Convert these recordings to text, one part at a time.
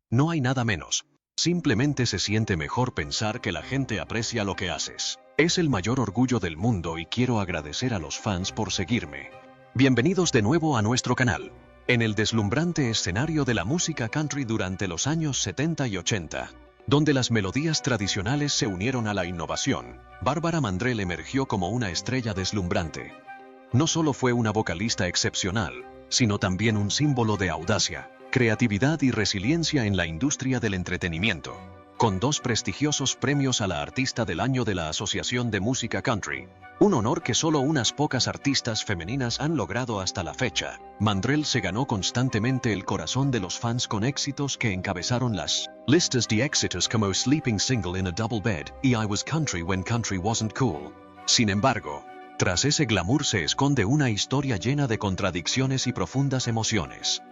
No hay nada menos. Simplemente se siente mejor pensar que la gente aprecia lo que haces. Es el mayor orgullo del mundo y quiero agradecer a los fans por seguirme. Bienvenidos de nuevo a nuestro canal. En el deslumbrante escenario de la música country durante los años 70 y 80, donde las melodías tradicionales se unieron a la innovación, Bárbara Mandrell emergió como una estrella deslumbrante. No solo fue una vocalista excepcional, sino también un símbolo de audacia, creatividad y resiliencia en la industria del entretenimiento, con 2 prestigiosos premios a la Artista del Año de la Asociación de Música Country, un honor que solo unas pocas artistas femeninas han logrado hasta la fecha. Mandrell se ganó constantemente el corazón de los fans con éxitos que encabezaron las listas de éxitos como Sleeping Single in a Double Bed y I Was Country When Country Wasn't Cool. Sin embargo, tras ese glamour se esconde una historia llena de contradicciones y profundas emociones.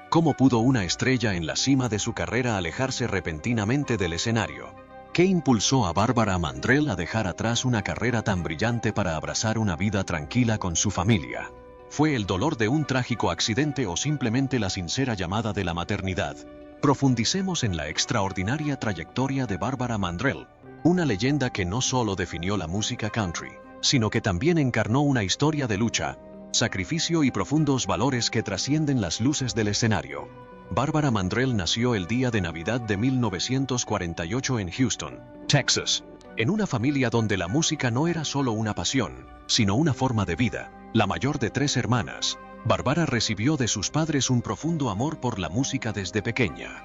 ¿Cómo pudo una estrella en la cima de su carrera alejarse repentinamente del escenario? ¿Qué impulsó a Bárbara Mandrell a dejar atrás una carrera tan brillante para abrazar una vida tranquila con su familia? ¿Fue el dolor de un trágico accidente o simplemente la sincera llamada de la maternidad? Profundicemos en la extraordinaria trayectoria de Bárbara Mandrell, una leyenda que no solo definió la música country, sino que también encarnó una historia de lucha, sacrificio y profundos valores que trascienden las luces del escenario. Bárbara Mandrell nació el día de Navidad de 1948 en Houston, Texas, en una familia donde la música no era solo una pasión, sino una forma de vida. La mayor de 3 hermanas, Bárbara recibió de sus padres un profundo amor por la música desde pequeña.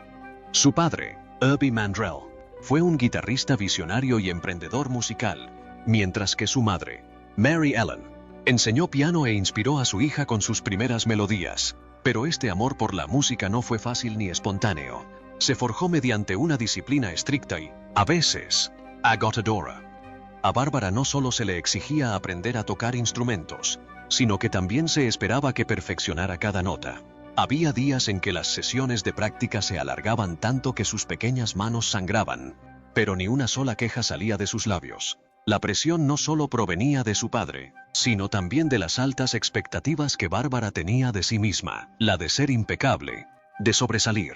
Su padre, Herbie Mandrell, fue un guitarrista visionario y emprendedor musical, mientras que su madre, Mary Ellen, enseñó piano e inspiró a su hija con sus primeras melodías. Pero este amor por la música no fue fácil ni espontáneo. Se forjó mediante una disciplina estricta y, a veces, agotadora. A Bárbara no solo se le exigía aprender a tocar instrumentos, sino que también se esperaba que perfeccionara cada nota. Había días en que las sesiones de práctica se alargaban tanto que sus pequeñas manos sangraban, pero ni una sola queja salía de sus labios. La presión no solo provenía de su padre, sino también de las altas expectativas que Bárbara tenía de sí misma, la de ser impecable, de sobresalir.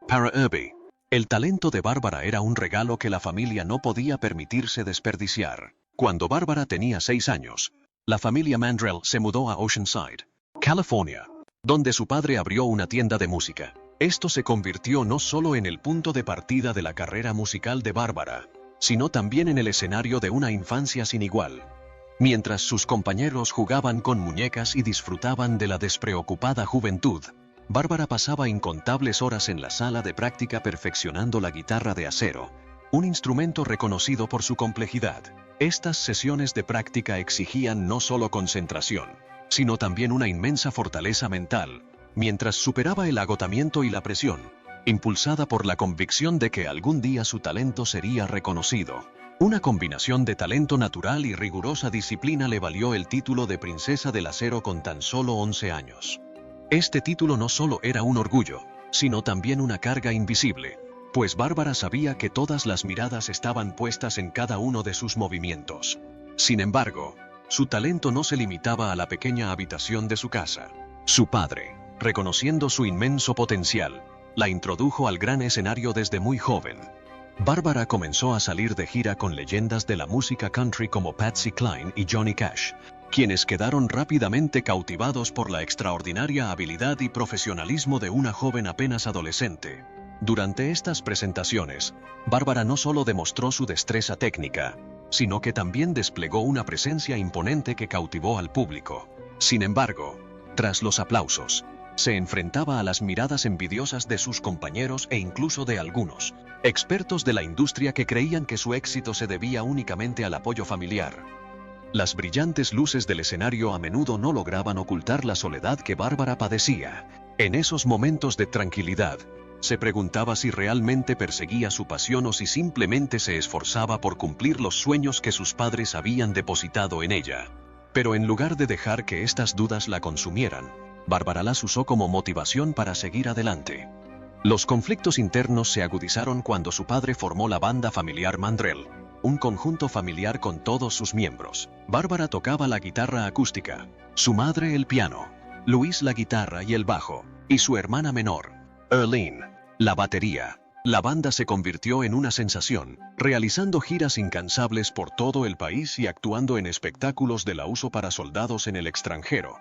Para Herbie, el talento de Bárbara era un regalo que la familia no podía permitirse desperdiciar. Cuando Bárbara tenía 6 años, la familia Mandrell se mudó a Oceanside, California, donde su padre abrió una tienda de música. Esto se convirtió no solo en el punto de partida de la carrera musical de Bárbara, sino también en el escenario de una infancia sin igual. Mientras sus compañeros jugaban con muñecas y disfrutaban de la despreocupada juventud, Bárbara pasaba incontables horas en la sala de práctica perfeccionando la guitarra de acero, un instrumento reconocido por su complejidad. Estas sesiones de práctica exigían no solo concentración, sino también una inmensa fortaleza mental, mientras superaba el agotamiento y la presión, impulsada por la convicción de que algún día su talento sería reconocido. Una combinación de talento natural y rigurosa disciplina le valió el título de Princesa del Acero con tan solo 11 años. Este título no solo era un orgullo, sino también una carga invisible, pues Bárbara sabía que todas las miradas estaban puestas en cada uno de sus movimientos. Sin embargo, su talento no se limitaba a la pequeña habitación de su casa. Su padre, reconociendo su inmenso potencial, la introdujo al gran escenario desde muy joven. Bárbara comenzó a salir de gira con leyendas de la música country como Patsy Cline y Johnny Cash, quienes quedaron rápidamente cautivados por la extraordinaria habilidad y profesionalismo de una joven apenas adolescente. Durante estas presentaciones, Bárbara no solo demostró su destreza técnica, sino que también desplegó una presencia imponente que cautivó al público. Sin embargo, tras los aplausos, se enfrentaba a las miradas envidiosas de sus compañeros e incluso de algunos expertos de la industria que creían que su éxito se debía únicamente al apoyo familiar. Las brillantes luces del escenario a menudo no lograban ocultar la soledad que Bárbara padecía. En esos momentos de tranquilidad, se preguntaba si realmente perseguía su pasión o si simplemente se esforzaba por cumplir los sueños que sus padres habían depositado en ella. Pero en lugar de dejar que estas dudas la consumieran, Bárbara las usó como motivación para seguir adelante. Los conflictos internos se agudizaron cuando su padre formó la banda familiar Mandrell, un conjunto familiar con todos sus miembros. Bárbara tocaba la guitarra acústica, su madre el piano, Luis la guitarra y el bajo, y su hermana menor, Earlene, La batería. La banda se convirtió en una sensación, realizando giras incansables por todo el país y actuando en espectáculos de la uso para soldados en el extranjero.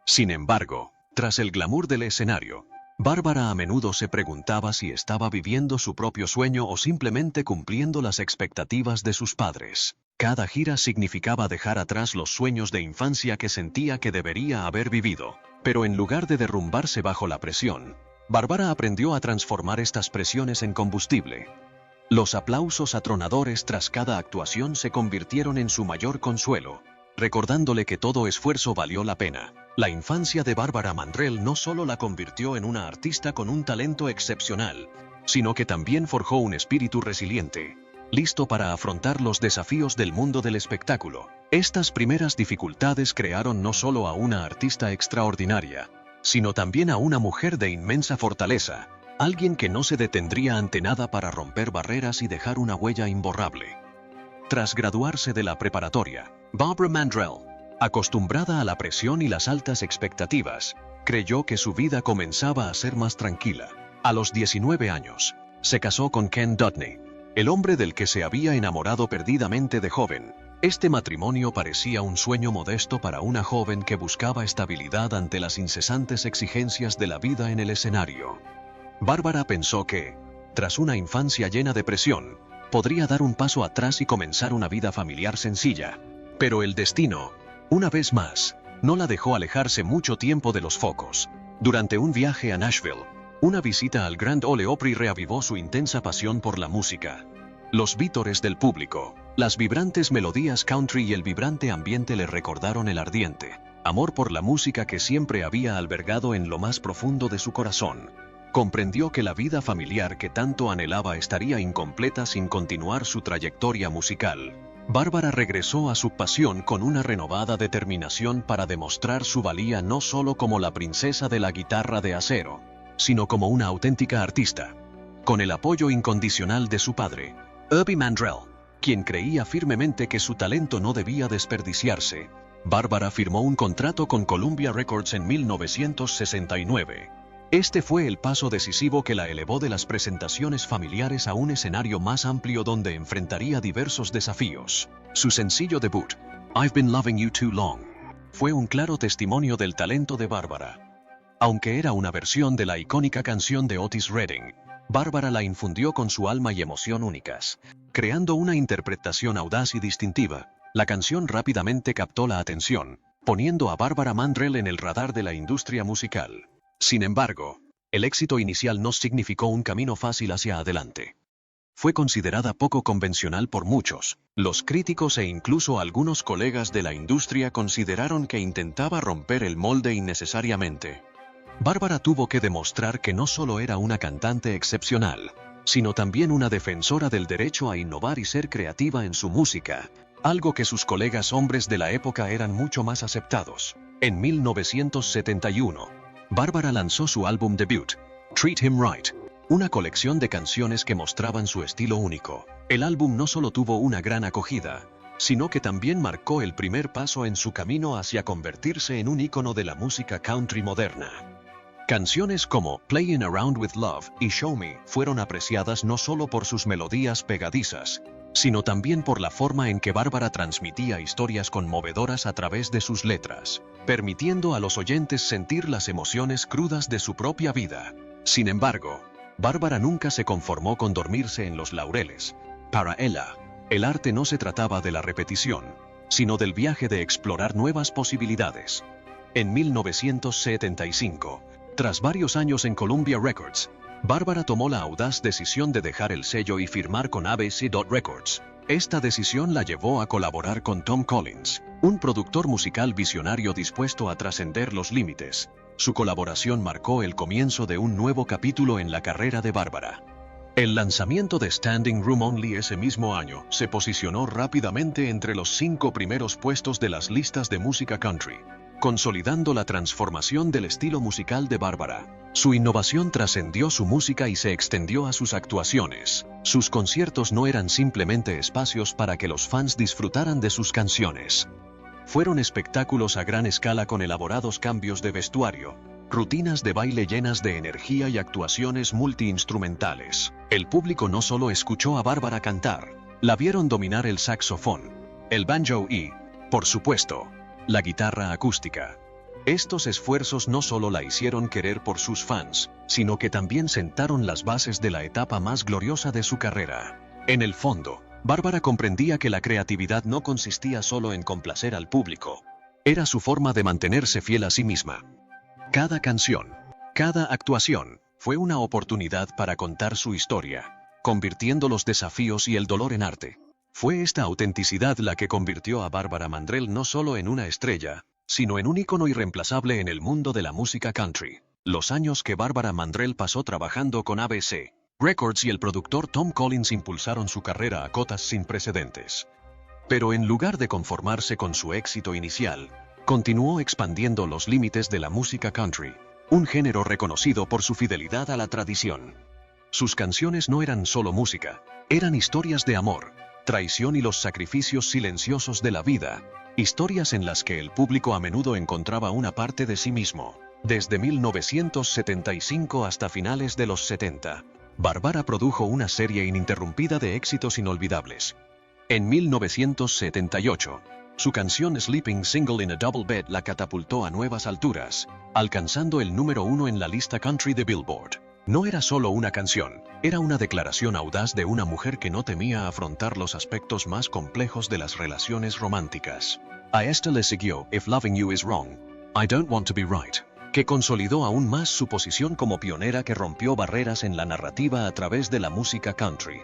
Sin embargo, tras el glamour del escenario, Bárbara a menudo se preguntaba si estaba viviendo su propio sueño o simplemente cumpliendo las expectativas de sus padres. Cada gira significaba dejar atrás los sueños de infancia que sentía que debería haber vivido, pero en lugar de derrumbarse bajo la presión, Bárbara aprendió a transformar estas presiones en combustible. Los aplausos atronadores tras cada actuación se convirtieron en su mayor consuelo, recordándole que todo esfuerzo valió la pena. La infancia de Bárbara Mandrell no solo la convirtió en una artista con un talento excepcional, sino que también forjó un espíritu resiliente, listo para afrontar los desafíos del mundo del espectáculo. Estas primeras dificultades crearon no solo a una artista extraordinaria, sino también a una mujer de inmensa fortaleza, alguien que no se detendría ante nada para romper barreras y dejar una huella imborrable. Tras graduarse de la preparatoria, Barbara Mandrell, acostumbrada a la presión y las altas expectativas, creyó que su vida comenzaba a ser más tranquila. A los 19 años, se casó con Ken Dudney, el hombre del que se había enamorado perdidamente de joven. Este matrimonio parecía un sueño modesto para una joven que buscaba estabilidad ante las incesantes exigencias de la vida en el escenario. Bárbara pensó que, tras una infancia llena de presión, podría dar un paso atrás y comenzar una vida familiar sencilla. Pero el destino, una vez más, no la dejó alejarse mucho tiempo de los focos. Durante un viaje a Nashville, una visita al Grand Ole Opry reavivó su intensa pasión por la música. Los vítores del público, las vibrantes melodías country y el vibrante ambiente le recordaron el ardiente amor por la música que siempre había albergado en lo más profundo de su corazón. Comprendió que la vida familiar que tanto anhelaba estaría incompleta sin continuar su trayectoria musical. Bárbara regresó a su pasión con una renovada determinación para demostrar su valía no solo como la princesa de la guitarra de acero, sino como una auténtica artista. Con el apoyo incondicional de su padre, Herbie Mandrell, quien creía firmemente que su talento no debía desperdiciarse, Bárbara firmó un contrato con Columbia Records en 1969. Este fue el paso decisivo que la elevó de las presentaciones familiares a un escenario más amplio donde enfrentaría diversos desafíos. Su sencillo debut, I've Been Loving You Too Long, fue un claro testimonio del talento de Bárbara. Aunque era una versión de la icónica canción de Otis Redding, Bárbara la infundió con su alma y emoción únicas, creando una interpretación audaz y distintiva. La canción rápidamente captó la atención, poniendo a Bárbara Mandrell en el radar de la industria musical. Sin embargo, el éxito inicial no significó un camino fácil hacia adelante. Fue considerada poco convencional por muchos. Los críticos e incluso algunos colegas de la industria consideraron que intentaba romper el molde innecesariamente. Bárbara tuvo que demostrar que no solo era una cantante excepcional, sino también una defensora del derecho a innovar y ser creativa en su música, algo que sus colegas hombres de la época eran mucho más aceptados. En 1971, Bárbara lanzó su álbum debut, Treat Him Right, una colección de canciones que mostraban su estilo único. El álbum no solo tuvo una gran acogida, sino que también marcó el primer paso en su camino hacia convertirse en un ícono de la música country moderna. Canciones como Playing Around with Love y Show Me fueron apreciadas no solo por sus melodías pegadizas, sino también por la forma en que Bárbara transmitía historias conmovedoras a través de sus letras, permitiendo a los oyentes sentir las emociones crudas de su propia vida. Sin embargo, Bárbara nunca se conformó con dormirse en los laureles. Para ella, el arte no se trataba de la repetición, sino del viaje de explorar nuevas posibilidades. En 1975, tras varios años en Columbia Records, Bárbara tomó la audaz decisión de dejar el sello y firmar con ABC Records. Esta decisión la llevó a colaborar con Tom Collins, un productor musical visionario dispuesto a trascender los límites. Su colaboración marcó el comienzo de un nuevo capítulo en la carrera de Bárbara. El lanzamiento de Standing Room Only ese mismo año se posicionó rápidamente entre los 5 primeros puestos de las listas de música country, consolidando la transformación del estilo musical de Bárbara. Su innovación trascendió su música y se extendió a sus actuaciones. Sus conciertos no eran simplemente espacios para que los fans disfrutaran de sus canciones. Fueron espectáculos a gran escala con elaborados cambios de vestuario, Rutinas de baile llenas de energía y actuaciones multiinstrumentales. El público no solo escuchó a Bárbara cantar, la vieron dominar el saxofón, el banjo y, por supuesto, la guitarra acústica. Estos esfuerzos no solo la hicieron querer por sus fans, sino que también sentaron las bases de la etapa más gloriosa de su carrera. En el fondo, Bárbara comprendía que la creatividad no consistía solo en complacer al público. Era su forma de mantenerse fiel a sí misma. Cada canción, cada actuación, fue una oportunidad para contar su historia, convirtiendo los desafíos y el dolor en arte. Fue esta autenticidad la que convirtió a Bárbara Mandrell no solo en una estrella, sino en un ícono irreemplazable en el mundo de la música country. Los años que Bárbara Mandrell pasó trabajando con ABC Records y el productor Tom Collins impulsaron su carrera a cotas sin precedentes. Pero en lugar de conformarse con su éxito inicial, continuó expandiendo los límites de la música country, un género reconocido por su fidelidad a la tradición. Sus canciones no eran solo música, eran historias de amor, traición y los sacrificios silenciosos de la vida, historias en las que el público a menudo encontraba una parte de sí mismo. Desde 1975 hasta finales de los 70, Bárbara produjo una serie ininterrumpida de éxitos inolvidables. En 1978, su canción Sleeping Single in a Double Bed la catapultó a nuevas alturas, alcanzando el número 1 en la lista country de Billboard. No era solo una canción, era una declaración audaz de una mujer que no temía afrontar los aspectos más complejos de las relaciones románticas. A esta le siguió If Loving You Is Wrong, I Don't Want to Be Right, que consolidó aún más su posición como pionera que rompió barreras en la narrativa a través de la música country.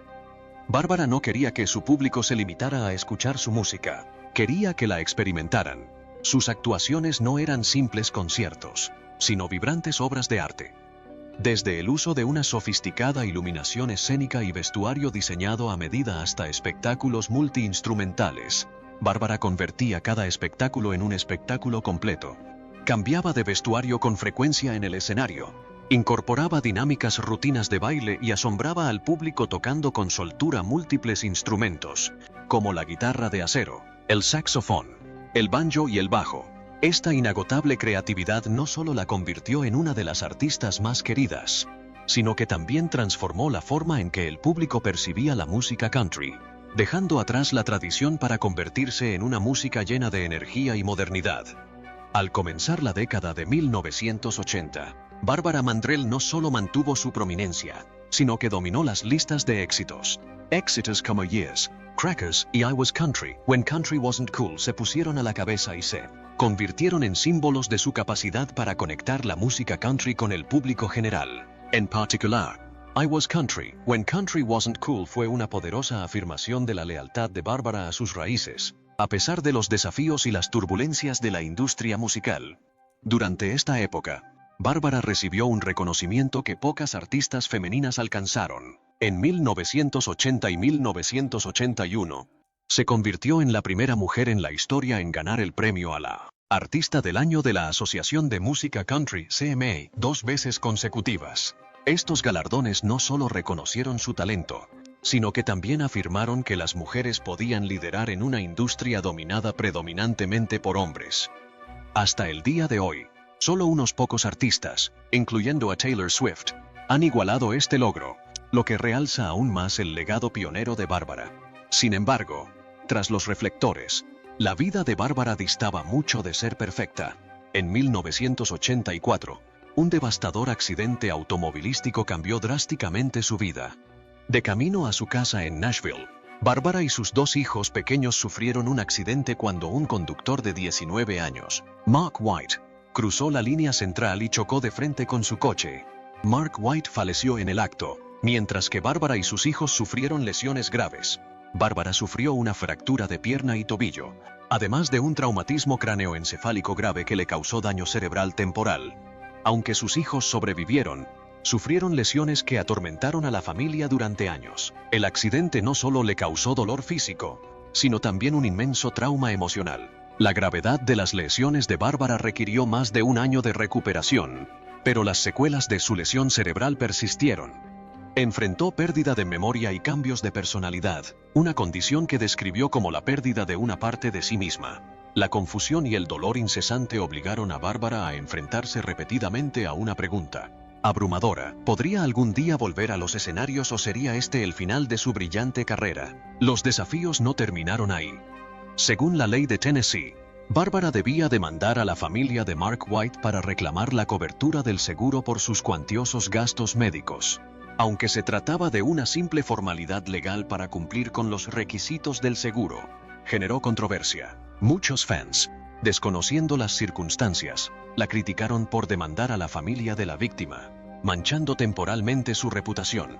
Bárbara no quería que su público se limitara a escuchar su música, quería que la experimentaran. Sus actuaciones no eran simples conciertos, sino vibrantes obras de arte. Desde el uso de una sofisticada iluminación escénica y vestuario diseñado a medida hasta espectáculos multiinstrumentales, Bárbara convertía cada espectáculo en un espectáculo completo. Cambiaba de vestuario con frecuencia en el escenario, incorporaba dinámicas rutinas de baile y asombraba al público tocando con soltura múltiples instrumentos, como la guitarra de acero, el saxofón, el banjo y el bajo. Esta inagotable creatividad no solo la convirtió en una de las artistas más queridas, sino que también transformó la forma en que el público percibía la música country, dejando atrás la tradición para convertirse en una música llena de energía y modernidad. Al comenzar la década de 1980, Bárbara Mandrell no solo mantuvo su prominencia, sino que dominó las listas de éxitos. Éxitos como Years, Crackers y I Was Country, When Country Wasn't Cool se pusieron a la cabeza y se convirtieron en símbolos de su capacidad para conectar la música country con el público general. En particular, I Was Country, When Country Wasn't Cool fue una poderosa afirmación de la lealtad de Bárbara a sus raíces, a pesar de los desafíos y las turbulencias de la industria musical. Durante esta época, Bárbara recibió un reconocimiento que pocas artistas femeninas alcanzaron. En 1980 y 1981, se convirtió en la primera mujer en la historia en ganar el premio a la Artista del Año de la Asociación de Música Country CMA 2 veces consecutivas. Estos galardones no solo reconocieron su talento, sino que también afirmaron que las mujeres podían liderar en una industria dominada predominantemente por hombres. Hasta el día de hoy, solo unos pocos artistas, incluyendo a Taylor Swift, han igualado este logro, lo que realza aún más el legado pionero de Bárbara. Sin embargo, tras los reflectores, la vida de Bárbara distaba mucho de ser perfecta. En 1984, un devastador accidente automovilístico cambió drásticamente su vida. De camino a su casa en Nashville, Bárbara y sus 2 hijos pequeños sufrieron un accidente cuando un conductor de 19 años, Mark White, cruzó la línea central y chocó de frente con su coche. Mark White falleció en el acto, mientras que Bárbara y sus hijos sufrieron lesiones graves. Bárbara sufrió una fractura de pierna y tobillo, además de un traumatismo cráneoencefálico grave que le causó daño cerebral temporal. Aunque sus hijos sobrevivieron, sufrieron lesiones que atormentaron a la familia durante años. El accidente no solo le causó dolor físico, sino también un inmenso trauma emocional. La gravedad de las lesiones de Bárbara requirió más de 1 año de recuperación, pero las secuelas de su lesión cerebral persistieron. Enfrentó pérdida de memoria y cambios de personalidad, una condición que describió como la pérdida de una parte de sí misma. La confusión y el dolor incesante obligaron a Bárbara a enfrentarse repetidamente a una pregunta abrumadora: ¿podría algún día volver a los escenarios o sería este el final de su brillante carrera? Los desafíos no terminaron ahí. Según la ley de Tennessee, Bárbara debía demandar a la familia de Mark White para reclamar la cobertura del seguro por sus cuantiosos gastos médicos. Aunque se trataba de una simple formalidad legal para cumplir con los requisitos del seguro, generó controversia. Muchos fans, desconociendo las circunstancias, la criticaron por demandar a la familia de la víctima, manchando temporalmente su reputación.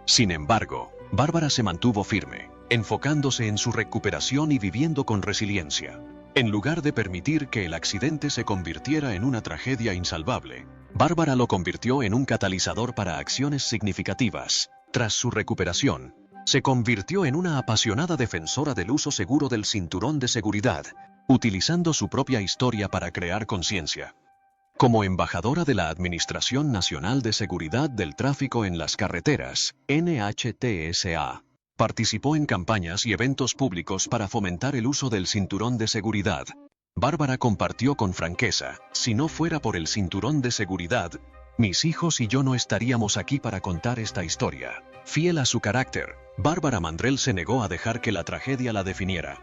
Sin embargo, Bárbara se mantuvo firme, enfocándose en su recuperación y viviendo con resiliencia. En lugar de permitir que el accidente se convirtiera en una tragedia insalvable, Bárbara lo convirtió en un catalizador para acciones significativas. Tras su recuperación, se convirtió en una apasionada defensora del uso seguro del cinturón de seguridad, utilizando su propia historia para crear conciencia. Como embajadora de la Administración Nacional de Seguridad del Tráfico en las Carreteras, NHTSA, participó en campañas y eventos públicos para fomentar el uso del cinturón de seguridad. Bárbara compartió con franqueza: si no fuera por el cinturón de seguridad, mis hijos y yo no estaríamos aquí para contar esta historia. Fiel a su carácter, Bárbara Mandrell se negó a dejar que la tragedia la definiera.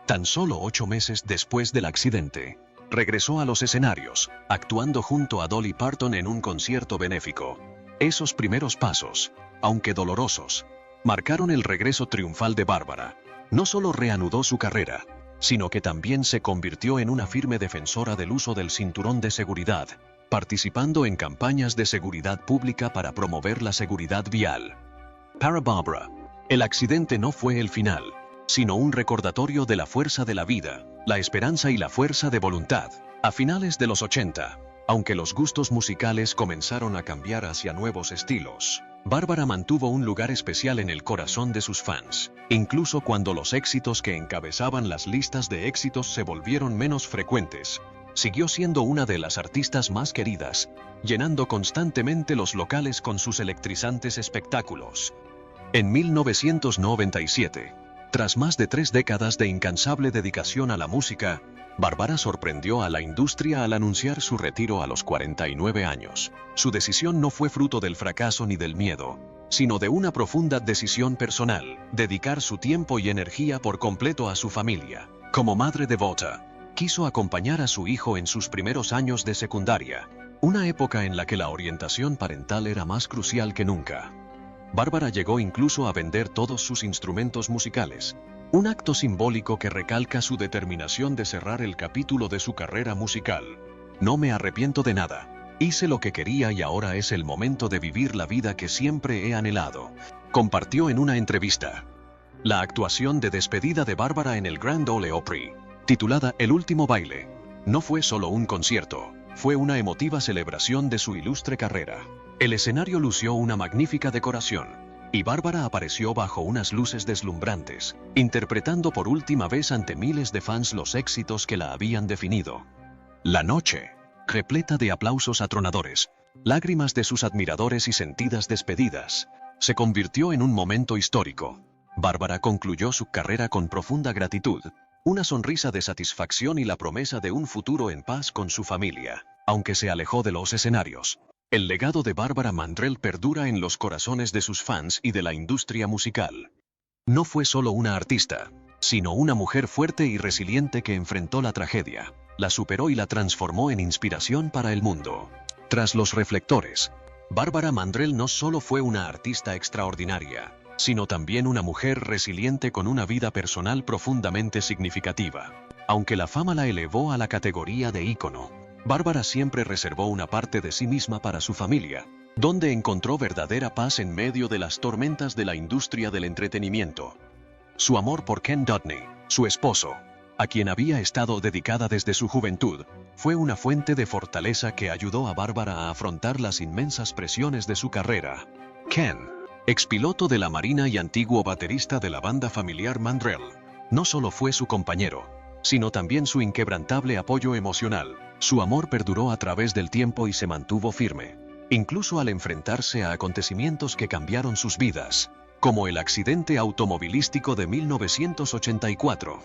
Tan solo 8 meses después del accidente, regresó a los escenarios, actuando junto a Dolly Parton en un concierto benéfico. Esos primeros pasos, aunque dolorosos, marcaron el regreso triunfal de Bárbara. No solo reanudó su carrera, sino que también se convirtió en una firme defensora del uso del cinturón de seguridad, participando en campañas de seguridad pública para promover la seguridad vial. Para Bárbara, el accidente no fue el final, sino un recordatorio de la fuerza de la vida, la esperanza y la fuerza de voluntad. A finales de los 80, aunque los gustos musicales comenzaron a cambiar hacia nuevos estilos, Bárbara mantuvo un lugar especial en el corazón de sus fans, incluso cuando los éxitos que encabezaban las listas de éxitos se volvieron menos frecuentes. Siguió siendo una de las artistas más queridas, llenando constantemente los locales con sus electrizantes espectáculos. En 1997, tras más de 3 décadas de incansable dedicación a la música, Bárbara sorprendió a la industria al anunciar su retiro a los 49 años. Su decisión no fue fruto del fracaso ni del miedo, sino de una profunda decisión personal: dedicar su tiempo y energía por completo a su familia. Como madre devota, quiso acompañar a su hijo en sus primeros años de secundaria, una época en la que la orientación parental era más crucial que nunca. Bárbara llegó incluso a vender todos sus instrumentos musicales, un acto simbólico que recalca su determinación de cerrar el capítulo de su carrera musical. No me arrepiento de nada, hice lo que quería y ahora es el momento de vivir la vida que siempre he anhelado, compartió en una entrevista. La actuación de despedida de Bárbara en el Grand Ole Opry, titulada El último baile, no fue solo un concierto, fue una emotiva celebración de su ilustre carrera. El escenario lució una magnífica decoración, y Bárbara apareció bajo unas luces deslumbrantes, interpretando por última vez ante miles de fans los éxitos que la habían definido. La noche, repleta de aplausos atronadores, lágrimas de sus admiradores y sentidas despedidas, se convirtió en un momento histórico. Bárbara concluyó su carrera con profunda gratitud, una sonrisa de satisfacción y la promesa de un futuro en paz con su familia. Aunque se alejó de los escenarios, el legado de Bárbara Mandrell perdura en los corazones de sus fans y de la industria musical. No fue solo una artista, sino una mujer fuerte y resiliente que enfrentó la tragedia, la superó y la transformó en inspiración para el mundo. Tras los reflectores, Bárbara Mandrell no solo fue una artista extraordinaria, sino también una mujer resiliente con una vida personal profundamente significativa. Aunque la fama la elevó a la categoría de ícono, Bárbara siempre reservó una parte de sí misma para su familia, donde encontró verdadera paz en medio de las tormentas de la industria del entretenimiento. Su amor por Ken Dudney, su esposo, a quien había estado dedicada desde su juventud, fue una fuente de fortaleza que ayudó a Bárbara a afrontar las inmensas presiones de su carrera. Ken, expiloto de la Marina y antiguo baterista de la banda familiar Mandrell, no solo fue su compañero, sino también su inquebrantable apoyo emocional. Su amor perduró a través del tiempo y se mantuvo firme, incluso al enfrentarse a acontecimientos que cambiaron sus vidas, como el accidente automovilístico de 1984.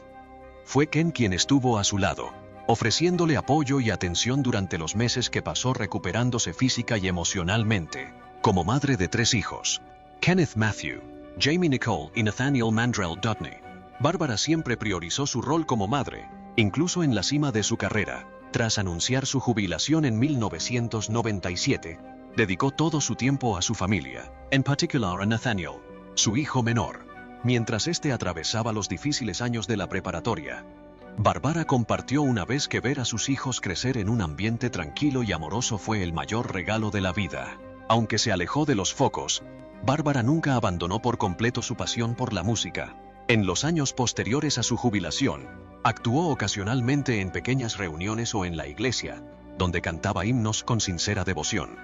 Fue Ken quien estuvo a su lado, ofreciéndole apoyo y atención durante los meses que pasó recuperándose física y emocionalmente. Como madre de 3 hijos, Kenneth Matthew, Jamie Nicole y Nathaniel Mandrell Dutney, Bárbara siempre priorizó su rol como madre, incluso en la cima de su carrera. Tras anunciar su jubilación en 1997, dedicó todo su tiempo a su familia, en particular a Nathaniel, su hijo menor, mientras este atravesaba los difíciles años de la preparatoria. Bárbara compartió una vez que ver a sus hijos crecer en un ambiente tranquilo y amoroso fue el mayor regalo de la vida. Aunque se alejó de los focos, Bárbara nunca abandonó por completo su pasión por la música. En los años posteriores a su jubilación, actuó ocasionalmente en pequeñas reuniones o en la iglesia, donde cantaba himnos con sincera devoción.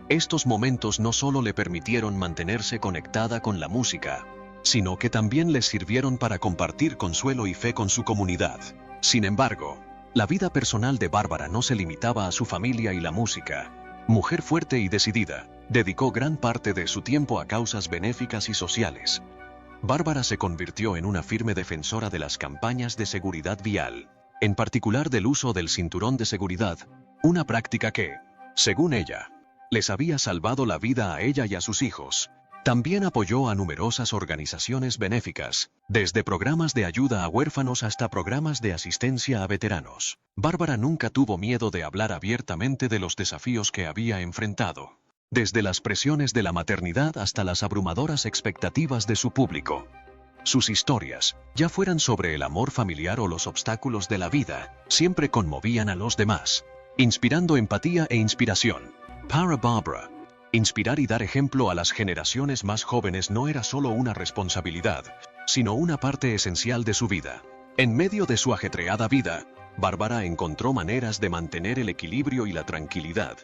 Estos momentos no solo le permitieron mantenerse conectada con la música, sino que también les sirvieron para compartir consuelo y fe con su comunidad. Sin embargo, la vida personal de Bárbara no se limitaba a su familia y la música. Mujer fuerte y decidida, dedicó gran parte de su tiempo a causas benéficas y sociales. Bárbara se convirtió en una firme defensora de las campañas de seguridad vial, en particular del uso del cinturón de seguridad, una práctica que, según ella, les había salvado la vida a ella y a sus hijos. También apoyó a numerosas organizaciones benéficas, desde programas de ayuda a huérfanos hasta programas de asistencia a veteranos. Bárbara nunca tuvo miedo de hablar abiertamente de los desafíos que había enfrentado, desde las presiones de la maternidad hasta las abrumadoras expectativas de su público. Sus historias, ya fueran sobre el amor familiar o los obstáculos de la vida, siempre conmovían a los demás, inspirando empatía e inspiración. Para Bárbara, inspirar y dar ejemplo a las generaciones más jóvenes no era solo una responsabilidad, sino una parte esencial de su vida. En medio de su ajetreada vida, Bárbara encontró maneras de mantener el equilibrio y la tranquilidad.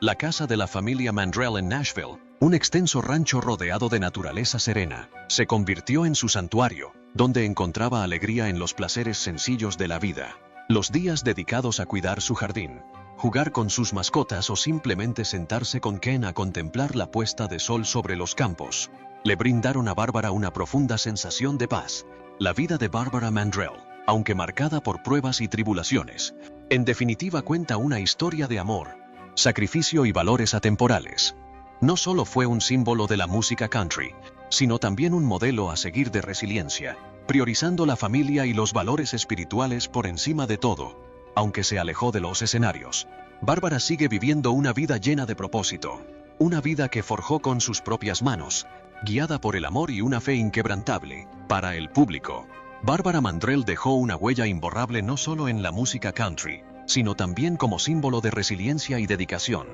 La casa de la familia Mandrell en Nashville, un extenso rancho rodeado de naturaleza serena, se convirtió en su santuario, donde encontraba alegría en los placeres sencillos de la vida. Los días dedicados a cuidar su jardín, jugar con sus mascotas o simplemente sentarse con Ken a contemplar la puesta de sol sobre los campos, le brindaron a Bárbara una profunda sensación de paz. La vida de Bárbara Mandrell, aunque marcada por pruebas y tribulaciones, en definitiva cuenta una historia de amor, sacrificio y valores atemporales. No solo fue un símbolo de la música country, sino también un modelo a seguir de resiliencia, priorizando la familia y los valores espirituales por encima de todo. Aunque se alejó de los escenarios, Bárbara sigue viviendo una vida llena de propósito, una vida que forjó con sus propias manos, guiada por el amor y una fe inquebrantable. Para el público, Bárbara Mandrell dejó una huella imborrable no solo en la música country, sino también como símbolo de resiliencia y dedicación.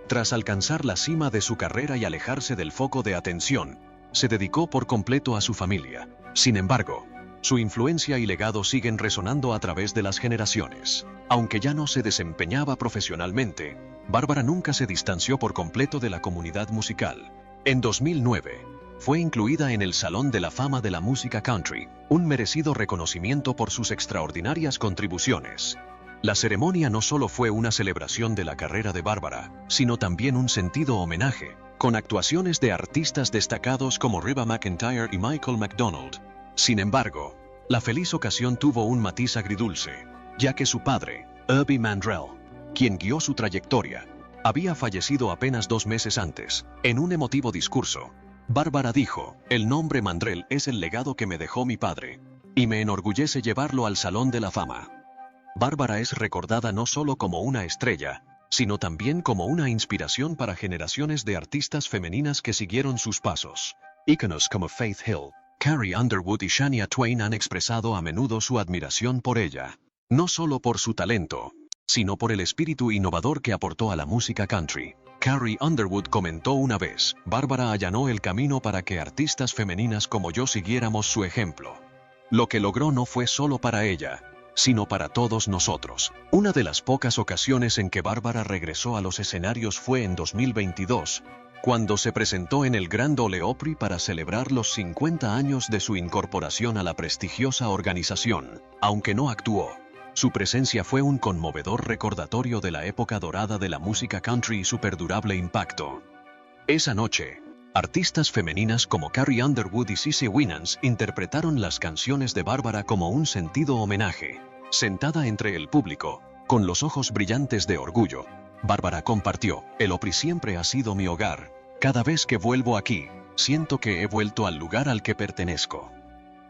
Tras alcanzar la cima de su carrera y alejarse del foco de atención, se dedicó por completo a su familia. Sin embargo, su influencia y legado siguen resonando a través de las generaciones. Aunque ya no se desempeñaba profesionalmente, Bárbara nunca se distanció por completo de la comunidad musical. En 2009, fue incluida en el Salón de la Fama de la Música Country, un merecido reconocimiento por sus extraordinarias contribuciones. La ceremonia no solo fue una celebración de la carrera de Bárbara, sino también un sentido homenaje, con actuaciones de artistas destacados como Reba McEntire y Michael McDonald. Sin embargo, la feliz ocasión tuvo un matiz agridulce, ya que su padre, Herbie Mandrell, quien guió su trayectoria, había fallecido apenas 2 meses antes. En un emotivo discurso, Bárbara dijo: "El nombre Mandrell es el legado que me dejó mi padre, y me enorgullece llevarlo al Salón de la Fama". Bárbara es recordada no solo como una estrella, sino también como una inspiración para generaciones de artistas femeninas que siguieron sus pasos. Íconos como Faith Hill, Carrie Underwood y Shania Twain han expresado a menudo su admiración por ella, no solo por su talento, sino por el espíritu innovador que aportó a la música country. Carrie Underwood comentó una vez: "Bárbara allanó el camino para que artistas femeninas como yo siguiéramos su ejemplo. Lo que logró no fue solo para ella, sino para todos nosotros". Una de las pocas ocasiones en que Bárbara regresó a los escenarios fue en 2022, cuando se presentó en el Grand Ole Opry para celebrar los 50 años de su incorporación a la prestigiosa organización. Aunque no actuó, su presencia fue un conmovedor recordatorio de la época dorada de la música country y su perdurable impacto. Esa noche, Artistas femeninas como Carrie Underwood y Cissy Winans interpretaron las canciones de Bárbara como un sentido homenaje. Sentada entre el público, con los ojos brillantes de orgullo, Bárbara compartió: "El Opry siempre ha sido mi hogar. Cada vez que vuelvo aquí, siento que he vuelto al lugar al que pertenezco".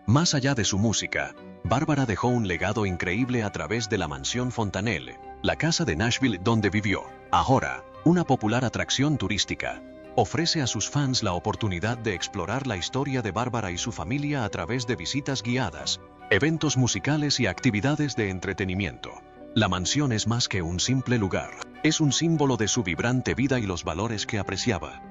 Más allá de su música, Bárbara dejó un legado increíble a través de la mansión Fontanelle, la casa de Nashville donde vivió. Ahora, una popular atracción turística, ofrece a sus fans la oportunidad de explorar la historia de Bárbara y su familia a través de visitas guiadas, eventos musicales y actividades de entretenimiento. La mansión es más que un simple lugar, es un símbolo de su vibrante vida y los valores que apreciaba.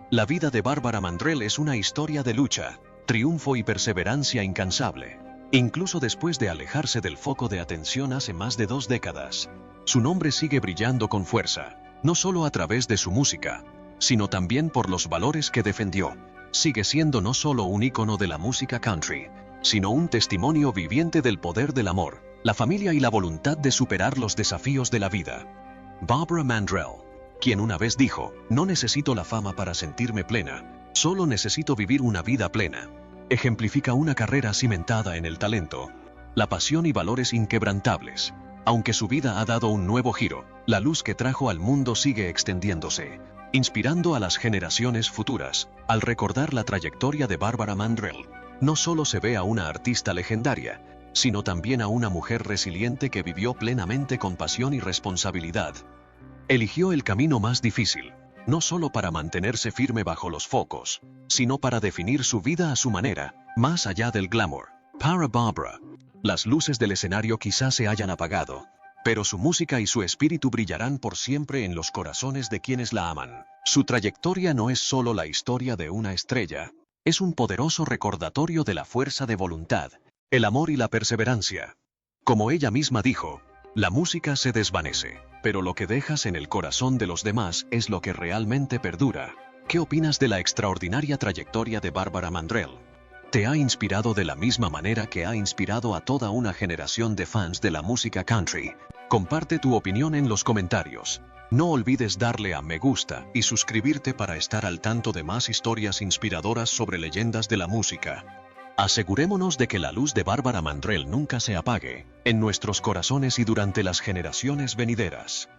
La vida de Bárbara Mandrell es una historia de lucha, triunfo y perseverancia incansable. Incluso después de alejarse del foco de atención hace más de 2 décadas, su nombre sigue brillando con fuerza, no solo a través de su música, sino también por los valores que defendió. Sigue siendo no solo un ícono de la música country, sino un testimonio viviente del poder del amor, la familia y la voluntad de superar los desafíos de la vida. Barbara Mandrell, quien una vez dijo: "No necesito la fama para sentirme plena, solo necesito vivir una vida plena", ejemplifica una carrera cimentada en el talento, la pasión y valores inquebrantables. Aunque su vida ha dado un nuevo giro, la luz que trajo al mundo sigue extendiéndose, inspirando a las generaciones futuras. Al recordar la trayectoria de Bárbara Mandrell, no solo se ve a una artista legendaria, sino también a una mujer resiliente que vivió plenamente con pasión y responsabilidad. Eligió el camino más difícil, no solo para mantenerse firme bajo los focos, sino para definir su vida a su manera, más allá del glamour. Para Barbara, las luces del escenario quizás se hayan apagado, pero su música y su espíritu brillarán por siempre en los corazones de quienes la aman. Su trayectoria no es solo la historia de una estrella, es un poderoso recordatorio de la fuerza de voluntad, el amor y la perseverancia. Como ella misma dijo: "La música se desvanece, pero lo que dejas en el corazón de los demás es lo que realmente perdura". ¿Qué opinas de la extraordinaria trayectoria de Bárbara Mandrell? ¿Te ha inspirado de la misma manera que ha inspirado a toda una generación de fans de la música country? Comparte tu opinión en los comentarios. No olvides darle a me gusta y suscribirte para estar al tanto de más historias inspiradoras sobre leyendas de la música. Asegurémonos de que la luz de Bárbara Mandrell nunca se apague en nuestros corazones y durante las generaciones venideras.